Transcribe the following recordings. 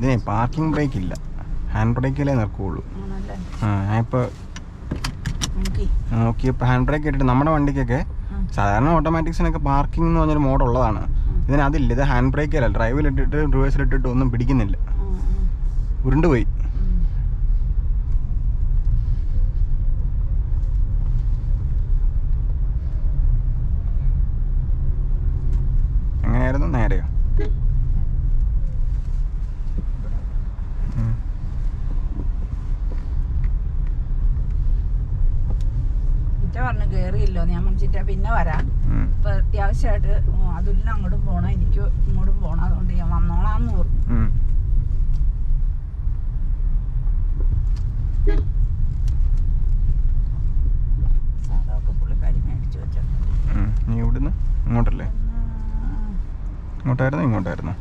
ഇതിനെ parking brake ഇല്ല, hand ബ്രേക്കിലേ നിൽക്കുകയുള്ളൂ. ഞാനിപ്പോൾ നോക്കിയപ്പോൾ ഹാൻഡ് ബ്രേക്ക് ഇട്ടിട്ട് നമ്മുടെ വണ്ടിക്കൊക്കെ സാധാരണ ഓട്ടോമാറ്റിക്സിനൊക്കെ പാർക്കിംഗ് എന്ന് പറഞ്ഞൊരു മോഡുള്ളതാണ്. ഇതിനതില്ല. ഇത് ഹാൻഡ് ബ്രേക്കല്ല, ഡ്രൈവിലിട്ടിട്ട് റിവേഴ്സിലിട്ടിട്ട് ഒന്നും പിടിക്കുന്നില്ല, ഉരുണ്ടുപോയി. എങ്ങനെയായിരുന്നു? നേരെയോ? പറഞ്ഞു കേറിയില്ലോ, ഞാൻ വിളിച്ചിട്ട് പിന്നെ വരാം. ഇപ്പൊ അത്യാവശ്യമായിട്ട് അതില്ല, അങ്ങോട്ടും പോണം, എനിക്ക് ഇങ്ങോട്ടും പോണം, അതുകൊണ്ട് ഞാൻ വന്നോളാന്ന് പറഞ്ഞു. സാധനമൊക്കെ പുള്ളിക്കാരി മേടിച്ചു വെച്ചിട്ടുണ്ട്. നീ ഇവിടുന്ന് ഇങ്ങോട്ടല്ലേ? ഇങ്ങോട്ടായിരുന്നോ ഇങ്ങോട്ടായിരുന്നോ?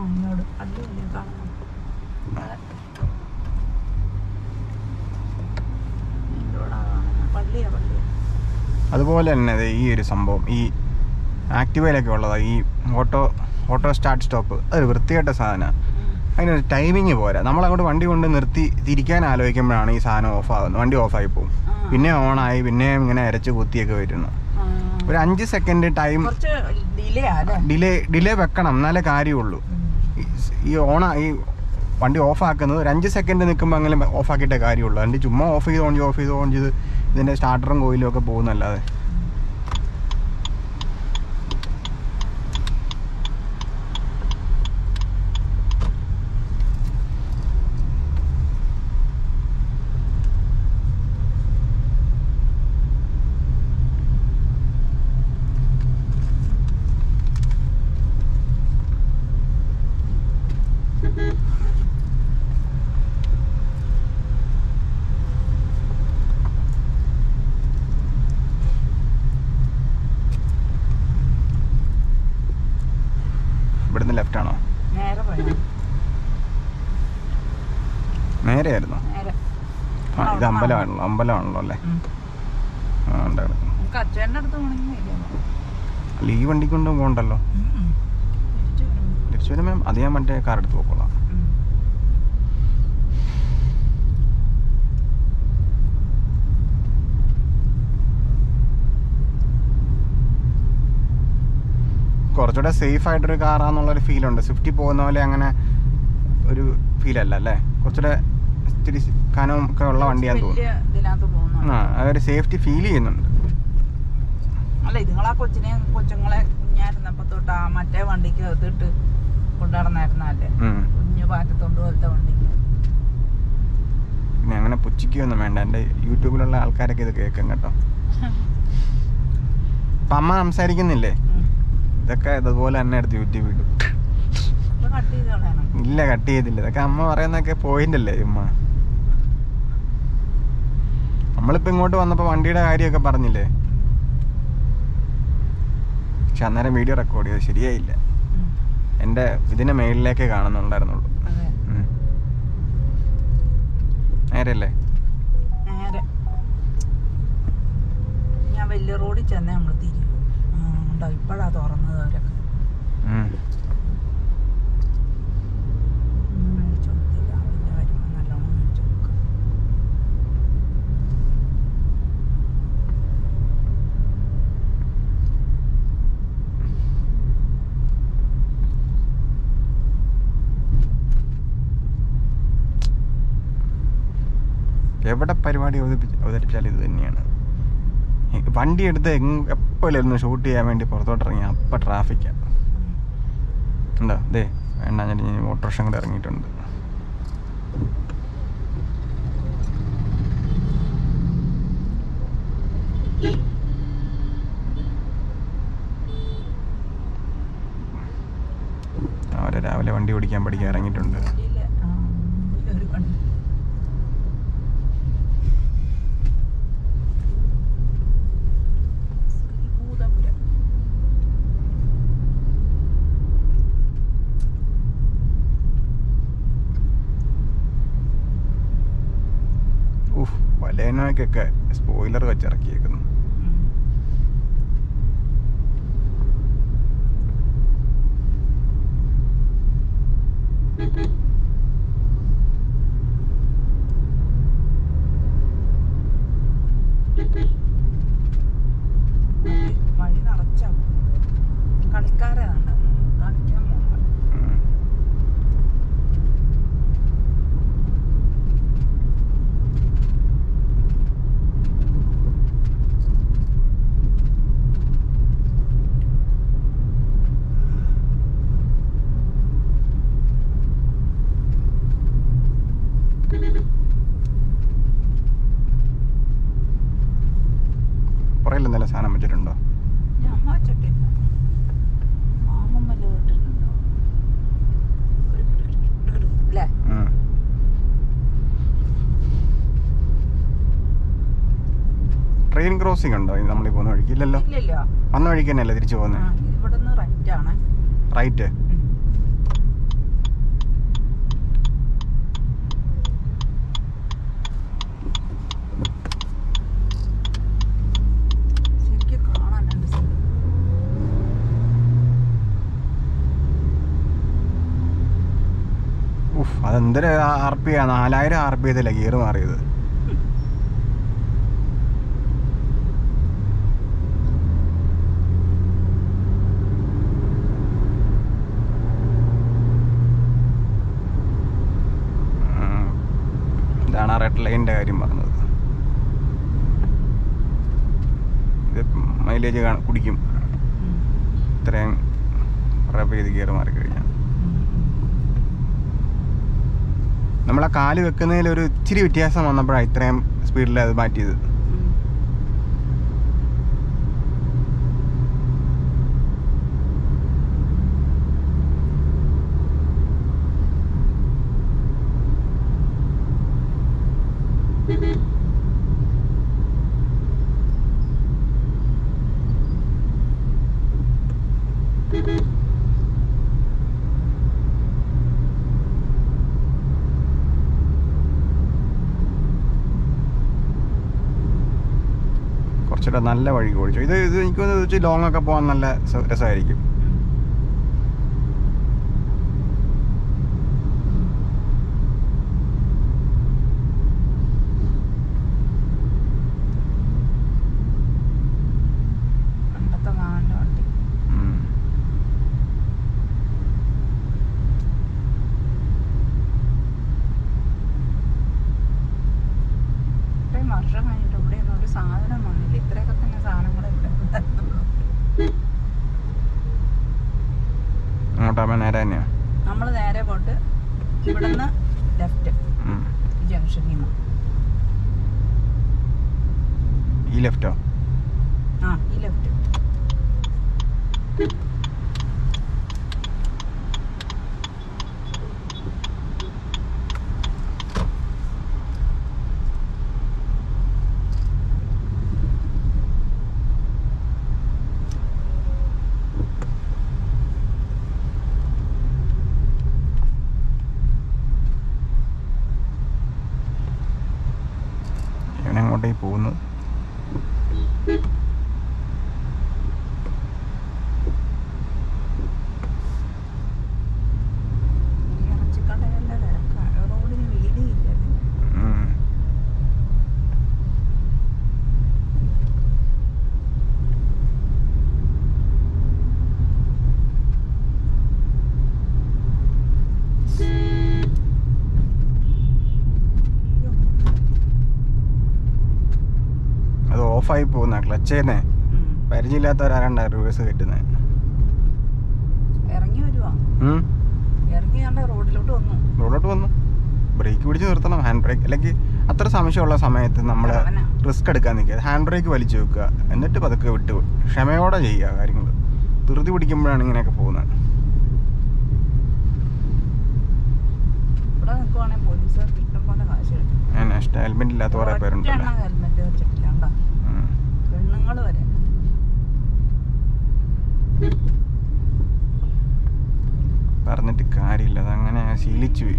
ഇങ്ങോട്ട് അടിപൊളി കാണണം. അതുപോലെ തന്നെ ഈ ഒരു സംഭവം ഈ ആക്ടിവയിലൊക്കെ ഉള്ളതാണ്. ഈ ഓട്ടോ സ്റ്റാർട്ട് സ്റ്റോപ്പ് അതൊരു വൃത്തികെട്ട സാധനമാണ്. അതിനൊരു ടൈമിങ് പോരാ. നമ്മളങ്ങോട്ട് വണ്ടി കൊണ്ട് നിർത്തി തിരിക്കാൻ ആലോചിക്കുമ്പോഴാണ് ഈ സാധനം ഓഫാകുന്നത്. വണ്ടി ഓഫായി പോകും, പിന്നെ ഓണായി, പിന്നെ ഇങ്ങനെ അരച്ച് കുത്തിയൊക്കെ വരുന്നു. ഒരു 5 സെക്കൻഡ് ടൈം ഡിലേ വെക്കണം, എന്നാലേ കാര്യമുള്ളൂ. ഈ വണ്ടി ഓഫാക്കുന്നത് ഒരു 5 സെക്കൻഡ് നിൽക്കുമ്പോൾ അങ്ങനെ ഓഫാക്കിയിട്ടേ കാര്യമുള്ളൂ. വണ്ടി ചുമ്മാ ഓഫ് ചെയ്ത് ഇതിൻ്റെ സ്റ്റാർട്ടറും കോയിലും ഒക്കെ പോകുന്നല്ലാതെ. ഇവിടുന്ന് ലെഫ്റ്റ് ആണോ? നേരെയായിരുന്നു. ഇത് അമ്പലമാണല്ലോ അല്ലേ? അല്ല, ഈ വണ്ടി കൊണ്ട് പോകണ്ടല്ലോ. തിരിച്ചു വരുമ്പോൾ അത് ഞാൻ മറ്റേ കാർ എടുത്ത് പോക്കോളാം. കുറച്ചുകൂടെ സേഫ് ആയിട്ടൊരു കാറാന്നുള്ളൊരു ഫീലുണ്ട്. സ്വിഫ്റ്റിൽ പോകുന്ന പോലെ അങ്ങനെ ഒരു ഫീലല്ല അല്ലേ? കുറച്ചുകൂടെ ഇത്തിരി കനവും ഒക്കെ ഉള്ള വണ്ടിയാന്ന് തോന്നുന്നു. അതൊരു സേഫ്റ്റി ഫീൽ ചെയ്യുന്നുണ്ട്. അല്ല, ഇതുങ്ങളാ കൊച്ചുങ്ങളെ കുഞ്ഞായിരുന്നപ്പോ തൊട്ട് ആ മറ്റേ വണ്ടിക്ക് ഇതിട്ട് കൊണ്ടുനടന്നായിരുന്നല്ലേ, കുഞ്ഞു പാറ്റത്തോണ്ട് പോലത്തെ വണ്ടിക്ക്. പിന്നെ അങ്ങനെ പുച്ഛിക്കൊന്നും വേണ്ട. എൻ്റെ യൂട്യൂബിലുള്ള ആൾക്കാരൊക്കെ ഇത് കേൾക്കും കേട്ടോ. അപ്പം അമ്മ സംസാരിക്കുന്നില്ലേ? ഇതൊക്കെ ഇതുപോലെ തന്നെ എടുത്ത് യൂട്യൂബ് ഇടും. ഇല്ല, കട്ട് ചെയ്തില്ല. ഇതൊക്കെ അമ്മ പറയുന്നൊക്കെ പോയിന്റ് അല്ലേ ചുമ്മാ. നമ്മളിപ്പോ ഇങ്ങോട്ട് വന്നപ്പോ വണ്ടിയുടെ കാര്യമൊക്കെ പറഞ്ഞില്ലേ, പക്ഷെ അന്നേരം വീഡിയോ റെക്കോർഡ് ചെയ്ത് ശരിയായില്ല. എൻ്റെ ഇതിന്റെ മേളിലേക്കേ കാണുന്നുണ്ടായിരുന്നുള്ളൂ. നേരല്ലേ? ഞാൻ വലിയ റോഡിൽ ചെന്നേ നമ്മൾ തിരിയും. ഇപ്പോഴാ തുറന്നത് അവരൊക്കെ. എവിടെ പരിപാടി അവതരിപ്പിച്ചാലും ഇത് തന്നെയാണ്. വണ്ടി എടുത്ത് എപ്പോഴായിരുന്നു ഷൂട്ട് ചെയ്യാൻ വേണ്ടി പുറത്തോട്ടിറങ്ങി, അപ്പം ട്രാഫിക്കാണ്. ഉണ്ടോ? ദേ വേണ്ട, ഞാൻ ഓട്ടോറിക്ഷ കൂടെ ഇറങ്ങിയിട്ടുണ്ട്. അവരെ രാവിലെ വണ്ടി ഓടിക്കാൻ പഠിക്കാൻ ഇറങ്ങിയിട്ടുണ്ട്. ബലേനോയ്ക്കൊക്കെ സ്പോയിലർ വെച്ചിറക്കിയേക്കുന്നു. വഴി നിറച്ചാ കളിക്കാരെ കളിക്കാൻ പോകുന്നത്. പുറയിൽ എന്തെങ്കിലും സാധനം വെച്ചിട്ടുണ്ടോ? ഞാൻ അമ്മ വെച്ചിട്ടില്ല. മാമൻ വല്ല കേട്ടിട്ടുണ്ടോ അല്ലേ? ട്രെയിൻ ക്രോസിംഗ് ഉണ്ടോ നമ്മളീ പോകുന്ന വഴിക്ക്? ഇല്ലല്ലോ. ഇല്ലല്ലോ. വന്ന വഴിക്ക് തന്നെയല്ലേ തിരിച്ചു പോകുന്നത്? ഇവിടുന്ന് റൈറ്റ് ആണ്. റൈറ്റ്. അതെന്തൊരു RP 4000 RP ചെയ്തല്ലേ ഗിയർ മാറിയത്. ഇതാണ് ആ റെഡ് ലൈനിൻ്റെ കാര്യം പറഞ്ഞത്. ഇത് മൈലേജ് കുടിക്കും ഇത്രയും റബ് ചെയ്ത് ഗിയർ മാറിക്കഴിഞ്ഞാൽ. നമ്മളെ കാല് വെക്കുന്നതിൽ ഒരു ഇച്ചിരി വ്യത്യാസം വന്നപ്പോഴാണ് ഇത്രയും സ്പീഡിൽ അത് മാറ്റിയത്. കുറച്ചുകൂടെ നല്ല വഴി ഓടിച്ചു. ഇത് എനിക്ക് വെച്ച് ലോങ് ഒക്കെ പോകാൻ നല്ല രസമായിരിക്കും. നേരെ തന്നെയാ നമ്മൾ നേരെ പോട്ട് ഇവിടുന്ന് ലെഫ്റ്റ് ജംഗ്ഷനിൽ നിന്ന്. ഈ ലെഫ്റ്റോ? ആ ഈ ലെഫ്റ്റ്. അങ്ങോട്ടേ പോകുന്നു. ഓഫായി പോകുന്ന ക്ലച്ച് ചെയ്യുന്നേ പരിചയമില്ലാത്തവരാരണ്ട റിവേഴ്സ് കയറ്റുന്നത്. റോഡിലോട്ട് വന്നു ബ്രേക്ക് പിടിച്ച് നിർത്തണം. ഹാൻഡ് ബ്രേക്ക് അല്ലെങ്കിൽ അത്ര സംശയമുള്ള സമയത്ത് നമ്മൾ റിസ്ക് എടുക്കാൻ നിൽക്കുക. ഹാൻഡ് ബ്രേക്ക് വലിച്ചു വെക്കുക, എന്നിട്ട് പതുക്കെ വിട്ട് ക്ഷമയോടെ ചെയ്യുക കാര്യങ്ങൾ. ധൃതി പിടിക്കുമ്പോഴാണ് ഇങ്ങനെയൊക്കെ പോകുന്നത്. ഹെൽമെറ്റ് ഇല്ലാത്ത കുറെ പേരുണ്ടല്ലോ. പറഞ്ഞിട്ട് കാര്യമില്ല, അതങ്ങനെ ശീലിച്ചു പോയി.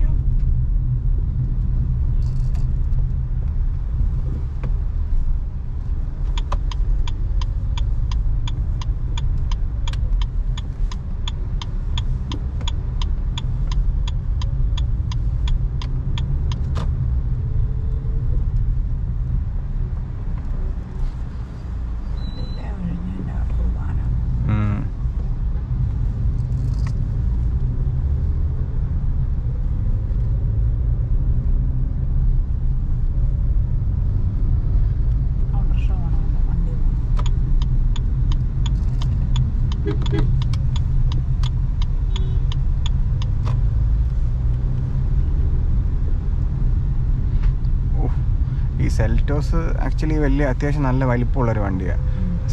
സെൽറ്റോസ് ആക്ച്വലി വലിയ അത്യാവശ്യം നല്ല വലിപ്പമുള്ളൊരു വണ്ടിയാണ്.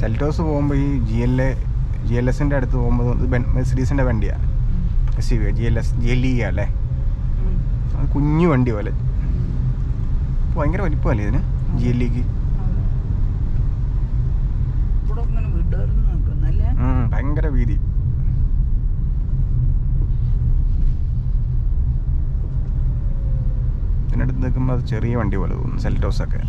സെൽറ്റോസ് പോകുമ്പോൾ ഈ GLSൻ്റെ അടുത്ത് പോകുമ്പോൾ മെർസിഡീസിൻ്റെ വണ്ടിയാണ്. SUV GLE അല്ലേ, അത് കുഞ്ഞു വണ്ടി പോലെ. ഭയങ്കര വലിപ്പമല്ലേ ഇതിന് GLEക്ക്? ഭയങ്കര വീതി. ഇതിനടുത്ത് നിൽക്കുമ്പോൾ അത് ചെറിയ വണ്ടി പോലെ തോന്നുന്നു സെൽറ്റോസ് ഒക്കെ.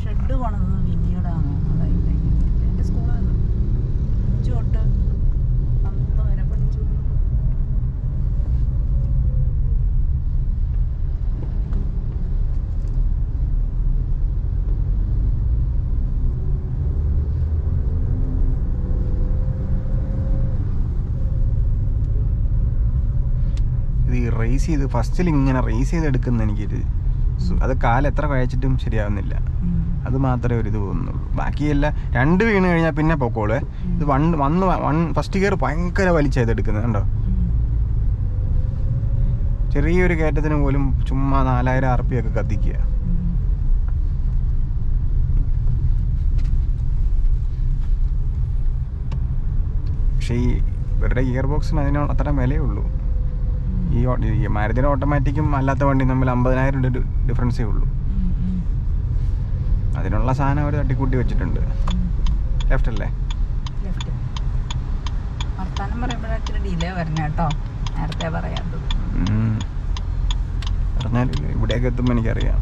ഇത് ഈ റേസ് ചെയ്ത് ഫസ്റ്റിൽ ഇങ്ങനെ റേസ് ചെയ്തെടുക്കുന്ന എനിക്കൊരു അത് കാലം എത്ര കഴിച്ചിട്ടും ശരിയാവുന്നില്ല. അത് മാത്രമേ ഒരു ഇത് തോന്നുന്നുള്ളൂ. ബാക്കിയെല്ലാം 2 വീണ് കഴിഞ്ഞാൽ പിന്നെ പൊക്കോളൂ. ഇത് ഫസ്റ്റ് ഗിയർ ഭയങ്കര വലിച്ചെടുക്കുന്നത് കണ്ടോ. ചെറിയൊരു കയറ്റത്തിന് പോലും ചുമ്മാ 4000 RP ഒക്കെ കത്തിക്കുക. പക്ഷേ ഈ ഇവരുടെ ഗിയർ ബോക്സിന് അതിനോട് അത്ര വിലയേ ഉള്ളൂ. ഈ മാരുതിയുടെ ഓട്ടോമാറ്റിക്കും അല്ലാത്ത വണ്ടി തമ്മിൽ 50,000 ഡിഫറൻസേ ഉള്ളൂ. അതിനുള്ള സാധനം അവർ തട്ടിക്കൂട്ടി വെച്ചിട്ടുണ്ട്. ലെഫ്റ്റ് അല്ലേ? പറഞ്ഞാലില്ല, ഇവിടെയൊക്കെ എത്തുമ്പോൾ എനിക്കറിയാം.